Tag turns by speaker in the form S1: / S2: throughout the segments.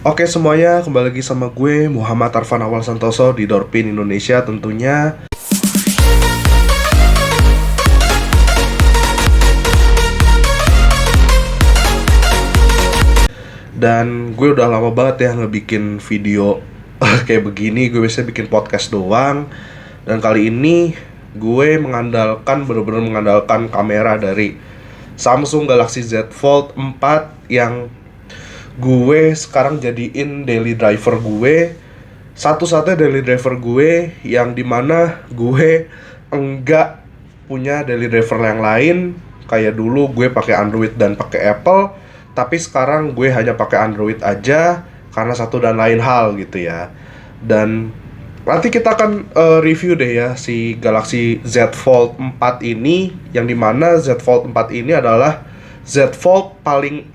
S1: Oke semuanya, kembali lagi sama gue Muhammad Arfan Awal Santoso di Dorpin Indonesia tentunya. Dan gue udah lama banget ya ngebikin video kayak begini. Gue biasanya bikin podcast doang. Dan kali ini gue bener-bener mengandalkan kamera dari Samsung Galaxy Z Fold 4 yang gue sekarang jadiin daily driver gue, satu-satunya daily driver gue, yang dimana gue enggak punya daily driver yang lain. Kayak dulu gue pakai Android dan pakai Apple, tapi sekarang gue hanya pakai Android aja karena satu dan lain hal gitu ya. Dan nanti kita akan review deh ya si Galaxy Z Fold 4 ini, yang dimana Z Fold 4 ini adalah Z Fold paling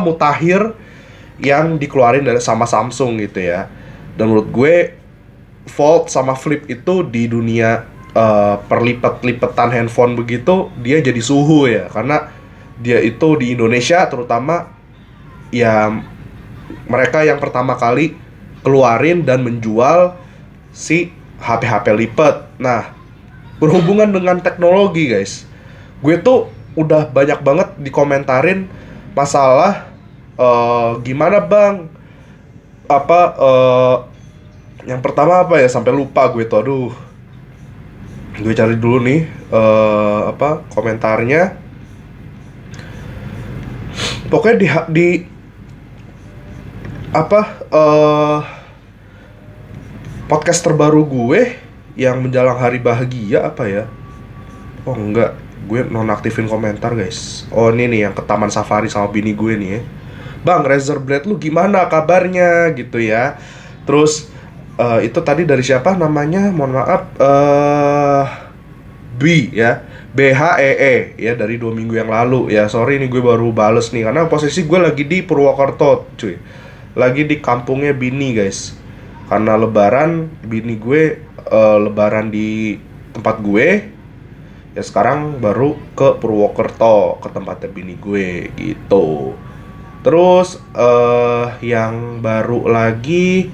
S1: mutakhir yang dikeluarin dari sama Samsung gitu ya. Dan menurut gue Fold sama Flip itu di dunia perlipat-lipatan handphone begitu dia jadi suhu ya, karena dia itu di Indonesia terutama ya, mereka yang pertama kali keluarin dan menjual si HP-HP lipat. Nah, berhubungan dengan teknologi guys, gue tuh udah banyak banget dikomentarin masalah gimana bang, apa yang pertama apa ya, sampai lupa gue tuh, aduh, gue cari dulu nih komentarnya. Pokoknya di apa podcast terbaru gue yang menjelang hari bahagia apa ya, oh enggak, gue nonaktifin komentar guys. Oh ini nih yang ke Taman Safari sama bini gue nih ya, bang Razer Blade lu gimana kabarnya gitu ya. Terus itu tadi dari siapa namanya, mohon maaf, B ya, BHEE ya, dari 2 minggu yang lalu ya. Sorry nih gue baru bales nih karena posisi gue lagi di Purwokerto cuy, lagi di kampungnya bini guys, karena lebaran bini gue lebaran di tempat gue ya. Sekarang baru ke Purwokerto ke tempatnya bini gue gitu. Terus yang baru lagi,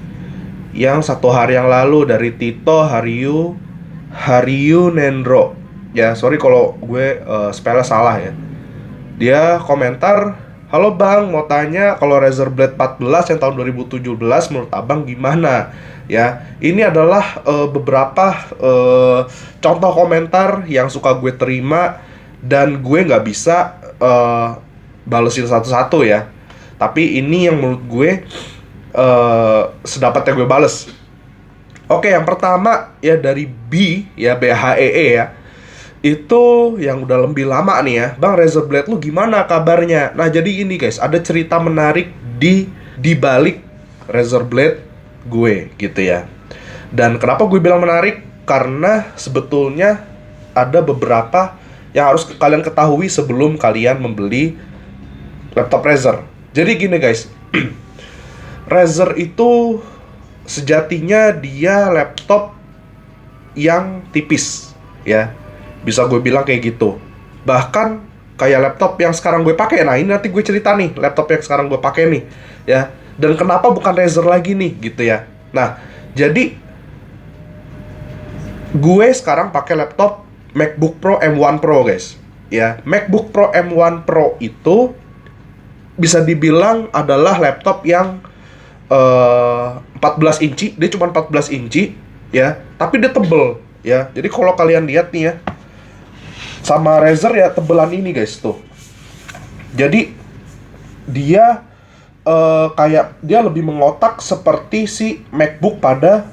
S1: yang 1 hari yang lalu dari Tito Hariu Nendro ya. Sorry kalau gue spellnya salah ya. Dia komentar, halo bang, mau tanya kalau Razer Blade 14 yang tahun 2017 menurut abang gimana ya. Ini adalah beberapa contoh komentar yang suka gue terima dan gue nggak bisa balesin satu-satu ya. Tapi ini yang menurut gue sedapatnya gue bales. Oke, yang pertama ya dari B ya, BHEE ya. Itu yang udah lebih lama nih ya, bang Razer Blade lu gimana kabarnya. Nah jadi ini guys, ada cerita menarik di balik Razer Blade gue gitu ya. Dan kenapa gue bilang menarik, karena sebetulnya ada beberapa yang harus kalian ketahui sebelum kalian membeli laptop Razer. Jadi gini guys, Razer itu sejatinya dia laptop yang tipis ya, bisa gue bilang kayak gitu. Bahkan kayak laptop yang sekarang gue pakai. Nah ini nanti gue cerita nih laptop yang sekarang gue pakai nih ya, dan kenapa bukan Razer lagi nih gitu ya. Nah jadi gue sekarang pakai laptop MacBook Pro M1 Pro guys ya. MacBook Pro M1 Pro itu bisa dibilang adalah laptop yang 14 inci. Dia cuma 14 inci ya, tapi dia tebel ya. Jadi kalau kalian lihat nih ya, sama Razer ya tebelan ini guys tuh. Jadi dia kayak dia lebih mengotak seperti si MacBook pada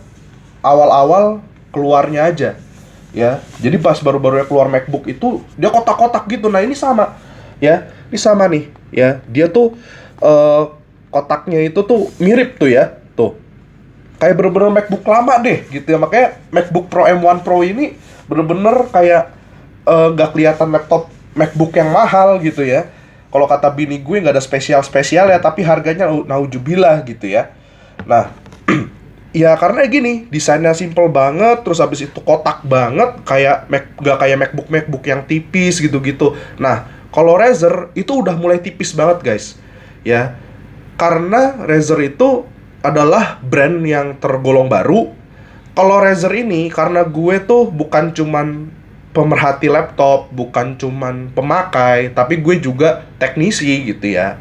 S1: awal-awal keluarnya aja ya. Jadi pas baru-baru keluar MacBook itu dia kotak-kotak gitu. Nah ini sama ya, ini sama nih ya. Dia tuh kotaknya itu tuh mirip tuh ya, tuh kayak bener-bener MacBook lama deh gitu ya. Makanya MacBook Pro M1 Pro ini bener-bener kayak nggak kelihatan laptop MacBook yang mahal gitu ya. Kalau kata bini gue nggak ada spesial-spesial ya, tapi harganya naujubillah gitu ya. Nah ya karena gini, desainnya simple banget, terus habis itu kotak banget, kayak nggak kayak MacBook yang tipis gitu-gitu. Nah kalau Razer itu udah mulai tipis banget guys ya. karena Razer itu adalah brand yang tergolong baru. Kalau Razer ini, karena gue tuh bukan cuman pemerhati laptop, bukan cuman pemakai, tapi gue juga teknisi gitu ya.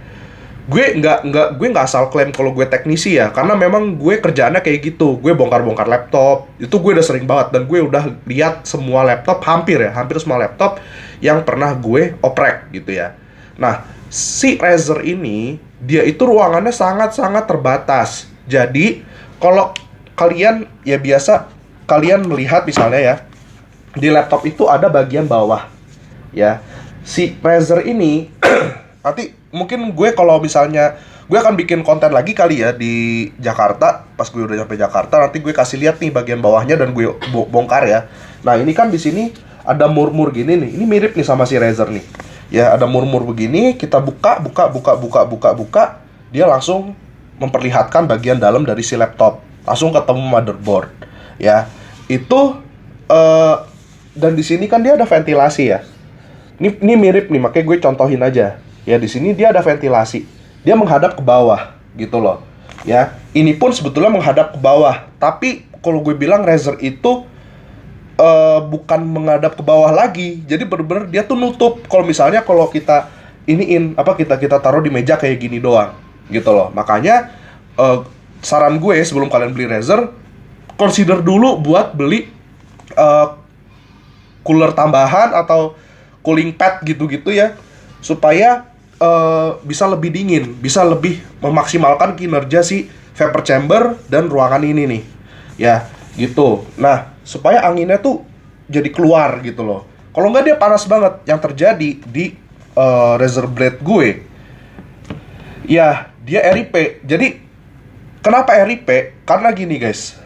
S1: Gue nggak asal klaim kalau gue teknisi ya, karena memang gue kerjaannya kayak gitu. Gue bongkar-bongkar laptop, itu gue udah sering banget, dan gue udah lihat semua laptop, hampir semua laptop yang pernah gue oprek gitu ya. Nah, si Razer ini, dia itu ruangannya sangat-sangat terbatas. Jadi, kalau kalian, ya biasa, kalian melihat misalnya ya, di laptop itu ada bagian bawah, ya. Si Razer ini, nanti mungkin gue kalau misalnya, gue akan bikin konten lagi kali ya di Jakarta, pas gue udah nyampe Jakarta, nanti gue kasih lihat nih bagian bawahnya dan gue bongkar ya. Nah, ini kan di sini ada murmur gini nih, ini mirip nih sama si Razer nih. Ya, ada murmur begini, kita buka, dia langsung memperlihatkan bagian dalam dari si laptop. Langsung ketemu motherboard. Ya, itu dan di sini kan dia ada ventilasi ya. Ini mirip nih, makanya gue contohin aja. Ya, di sini dia ada ventilasi. Dia menghadap ke bawah gitu loh. Ya, ini pun sebetulnya menghadap ke bawah. Tapi kalau gue bilang Razer itu bukan menghadap ke bawah lagi. Jadi bener-bener dia tuh nutup. Kalau misalnya kalau kita kita taruh di meja kayak gini doang gitu loh. Makanya saran gue sebelum kalian beli Razer, consider dulu buat beli cooler tambahan atau cooling pad gitu-gitu ya, supaya bisa lebih dingin, bisa lebih memaksimalkan kinerja si vapor chamber dan ruangan ini nih. Ya, gitu. Nah, supaya anginnya tuh jadi keluar gitu loh. Kalau nggak dia panas banget. Yang terjadi di Razer Blade gue, ya dia RIP. Jadi kenapa RIP? Karena gini guys,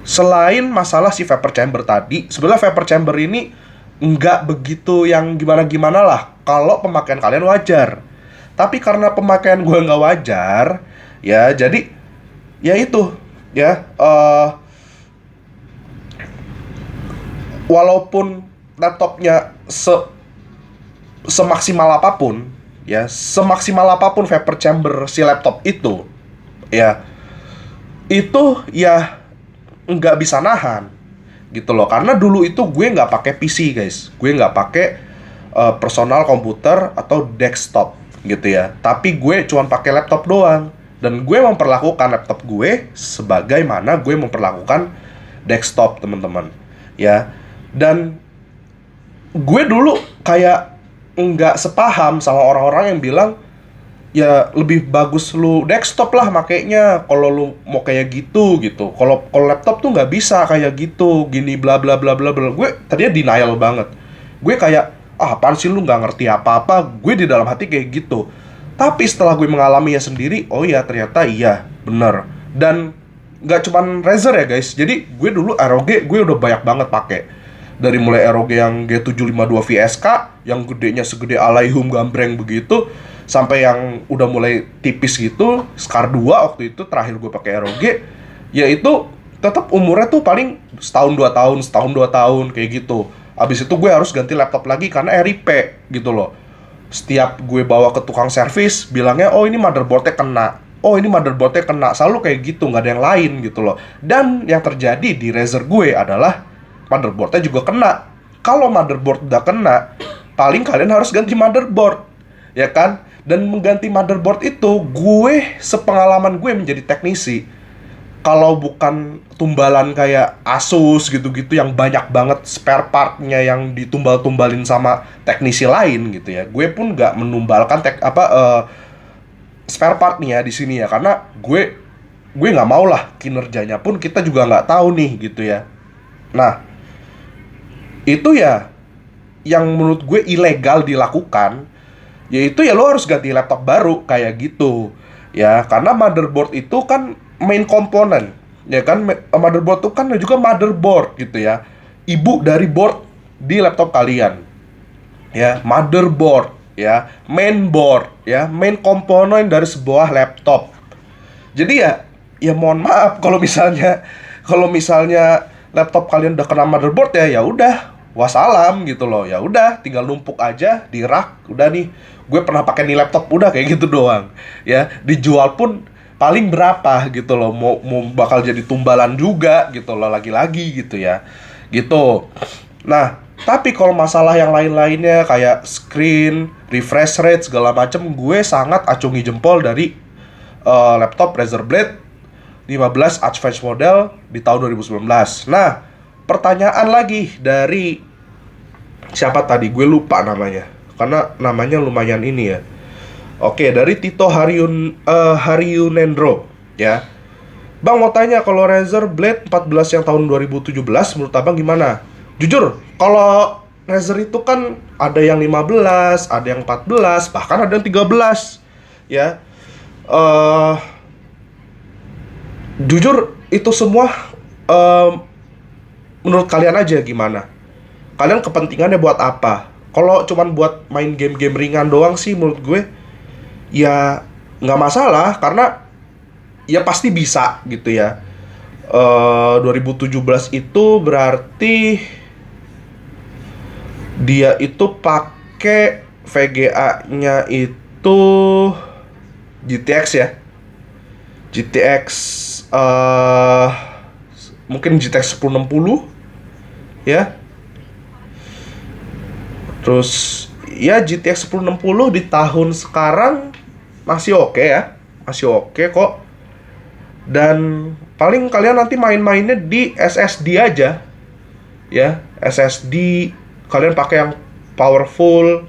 S1: selain masalah si vapor chamber tadi, sebenarnya vapor chamber ini nggak begitu yang gimana-gimana lah kalau pemakaian kalian wajar. Tapi karena pemakaian gue nggak wajar, ya jadi ya itu ya, walaupun laptopnya semaksimal apapun ya, semaksimal apapun vapor chamber si laptop itu ya, itu ya nggak bisa nahan gitu loh. Karena dulu itu gue nggak pakai PC guys, gue nggak pakai personal komputer atau desktop gitu ya, tapi gue cuma pakai laptop doang. Dan gue memperlakukan laptop gue sebagaimana gue memperlakukan desktop, teman-teman ya. Dan gue dulu kayak nggak sepaham sama orang-orang yang bilang ya lebih bagus lu desktop lah makainya kalau lu mau kayak gitu. Kalau laptop tuh nggak bisa kayak gitu, gini bla bla bla bla bla. Gue tadinya denial banget. Gue kayak apaan sih, lu nggak ngerti apa-apa. Gue di dalam hati kayak gitu. Tapi setelah gue mengalaminya sendiri, oh ya ternyata iya bener. Dan nggak cuman Razer ya guys. Jadi gue dulu ROG gue udah banyak banget pakai. Dari mulai ROG yang G752 VSK yang gedenya segede alaihum gambreng begitu, sampai yang udah mulai tipis gitu, Scar 2 waktu itu terakhir gue pakai ROG, ya itu tetap umurnya tuh paling setahun 2 tahun kayak gitu. Abis itu gue harus ganti laptop lagi karena RIP gitu loh. Setiap gue bawa ke tukang servis, bilangnya, oh ini motherboardnya kena, oh ini motherboardnya kena, selalu kayak gitu, nggak ada yang lain gitu loh. Dan yang terjadi di Razer gue adalah motherboardnya juga kena. Kalau motherboard udah kena, paling kalian harus ganti motherboard, ya kan? Dan mengganti motherboard itu, gue sepengalaman gue menjadi teknisi, kalau bukan tumbalan kayak Asus gitu-gitu yang banyak banget spare partnya yang ditumbal-tumbalin sama teknisi lain gitu ya, gue pun nggak menumbalkan spare partnya di sini ya, karena gue nggak mau lah kinerjanya pun kita juga nggak tahu nih gitu ya. Nah, itu ya yang menurut gue ilegal dilakukan, yaitu ya lo harus ganti laptop baru kayak gitu ya, karena motherboard itu kan main komponen ya kan. Motherboard itu kan juga motherboard gitu ya, ibu dari board di laptop kalian ya, motherboard ya, mainboard ya, main komponen dari sebuah laptop. Jadi ya mohon maaf kalau misalnya laptop kalian udah kena motherboard ya udah, wassalam gitu loh. Ya udah, tinggal numpuk aja di rak. Udah nih, gue pernah pakai nih laptop, udah kayak gitu doang. Ya, dijual pun paling berapa gitu loh. Mau bakal jadi tumbalan juga gitu loh, lagi-lagi gitu ya. Gitu. Nah, tapi kalau masalah yang lain-lainnya kayak screen, refresh rate segala macem, gue sangat acungi jempol dari laptop Razer Blade 15 Advanced model di tahun 2019. Nah, pertanyaan lagi dari siapa tadi? Gue lupa namanya. Karena namanya lumayan ini ya. Oke, dari Tito Haryunendro ya. Bang mau tanya, kalau Razer Blade 14 yang tahun 2017 menurut Abang gimana? Jujur, kalau Razer itu kan ada yang 15, ada yang 14, bahkan ada yang 13 ya. Jujur itu semua menurut kalian aja gimana? Kalian kepentingannya buat apa? Kalau cuman buat main game-game ringan doang sih menurut gue ya nggak masalah, karena ya pasti bisa gitu ya. 2017 itu berarti dia itu pakai VGA-nya itu GTX ya. GTX mungkin GTX 1060 ya. Terus ya GTX 1060 di tahun sekarang masih oke ya. Masih oke kok. Dan paling kalian nanti main-mainnya di SSD aja. Ya, SSD kalian pakai yang powerful.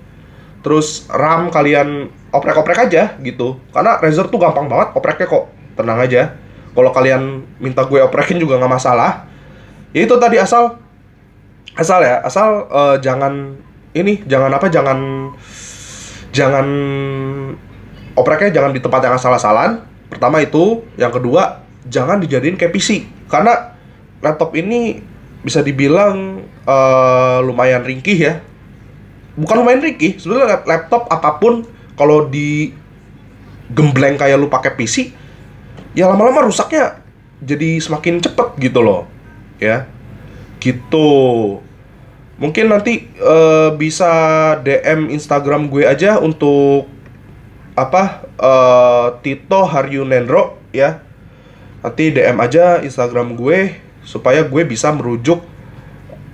S1: Terus RAM kalian oprek-oprek aja gitu. Karena Razer tuh gampang banget opreknya kok. Tenang aja. Kalau kalian minta gue oprekin juga nggak masalah. Ya itu tadi asal jangan ini, jangan opreknya jangan di tempat yang asal-asalan. Pertama itu, yang kedua jangan dijadiin kayak PC. Karena laptop ini bisa dibilang lumayan ringkih ya. Bukan lumayan ringkih, sebenarnya laptop apapun kalau digembleng kayak lu pakai PC, ya lama-lama rusaknya jadi semakin cepet gitu loh. Ya. Gitu. Mungkin nanti bisa DM Instagram gue aja untuk Tito Haryunendro ya. Nanti DM aja Instagram gue supaya gue bisa merujuk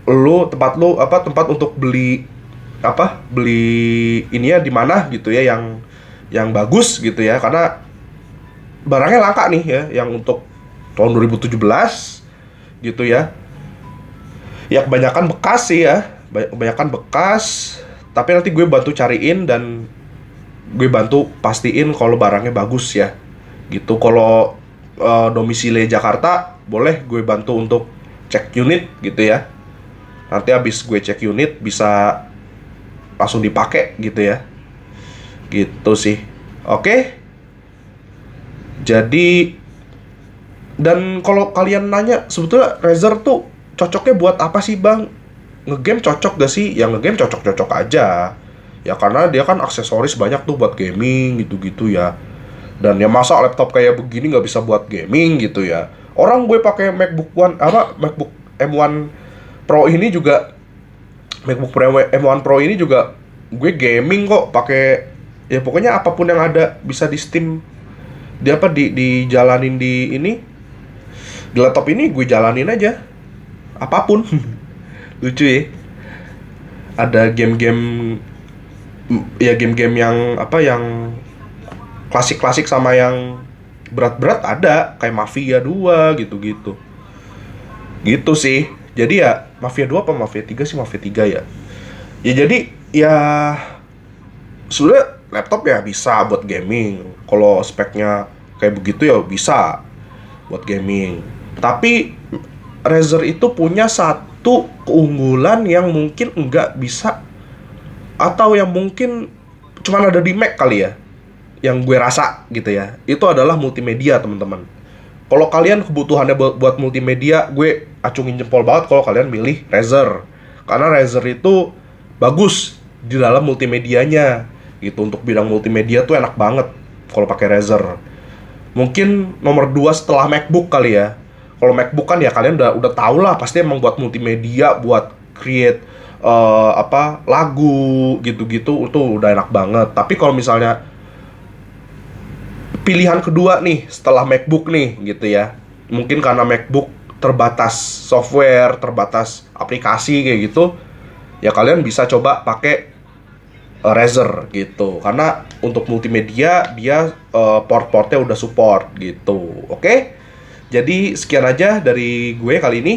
S1: tempat untuk beli ini ya di mana gitu ya, yang bagus gitu ya, karena barangnya langka nih ya yang untuk tahun 2017 gitu ya. Ya kebanyakan bekas sih ya, kebanyakan bekas. Tapi nanti gue bantu cariin dan gue bantu pastiin kalau barangnya bagus ya. Gitu. Kalau domisili Jakarta, boleh gue bantu untuk cek unit gitu ya. Nanti habis gue cek unit bisa langsung dipakai gitu ya. Gitu sih. Oke. Jadi, dan kalau kalian nanya sebetulnya Razer tuh cocoknya buat apa sih bang? Ngegame cocok gak sih? Yang ngegame cocok-cocok aja. Ya karena dia kan aksesoris banyak tuh buat gaming gitu-gitu ya. Dan ya masa laptop kayak begini nggak bisa buat gaming gitu ya. Orang gue pakai MacBook M1 Pro ini juga, MacBook Pro M1 Pro ini juga gue gaming kok, pakai ya pokoknya apapun yang ada bisa di Steam. Dijalanin di ini. Di laptop ini gue jalanin aja. Apapun. Lucu ya. Ada game-game yang klasik-klasik sama yang berat-berat ada, kayak Mafia 2 gitu-gitu. Gitu sih. Jadi ya Mafia 2 apa Mafia 3 sih? Mafia 3 ya. Ya jadi ya sebenarnya laptop ya bisa buat gaming. Kalau speknya kayak begitu ya bisa buat gaming. Tapi Razer itu punya satu keunggulan yang mungkin nggak bisa, atau yang mungkin cuma ada di Mac kali ya, yang gue rasa gitu ya. Itu adalah multimedia teman-teman. Kalau kalian kebutuhannya buat multimedia, gue acungin jempol banget kalau kalian milih Razer. Karena Razer itu bagus di dalam multimedianya gitu. Untuk bidang multimedia tuh enak banget kalau pakai Razer. Mungkin nomor 2 setelah MacBook kali ya. Kalau MacBook kan ya kalian udah tau lah, pasti emang buat multimedia, buat create lagu gitu-gitu itu udah enak banget. Tapi kalau misalnya pilihan kedua nih setelah MacBook nih gitu ya, mungkin karena MacBook terbatas software, terbatas aplikasi kayak gitu, ya kalian bisa coba pakai Razer gitu. Karena untuk multimedia dia port-portnya udah support gitu. Oke? Jadi sekian aja dari gue kali ini.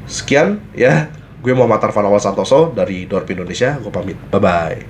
S1: Sekian ya. Gue Muhammad Arfan Awal Santoso dari Dorp Indonesia. Gue pamit. Bye bye.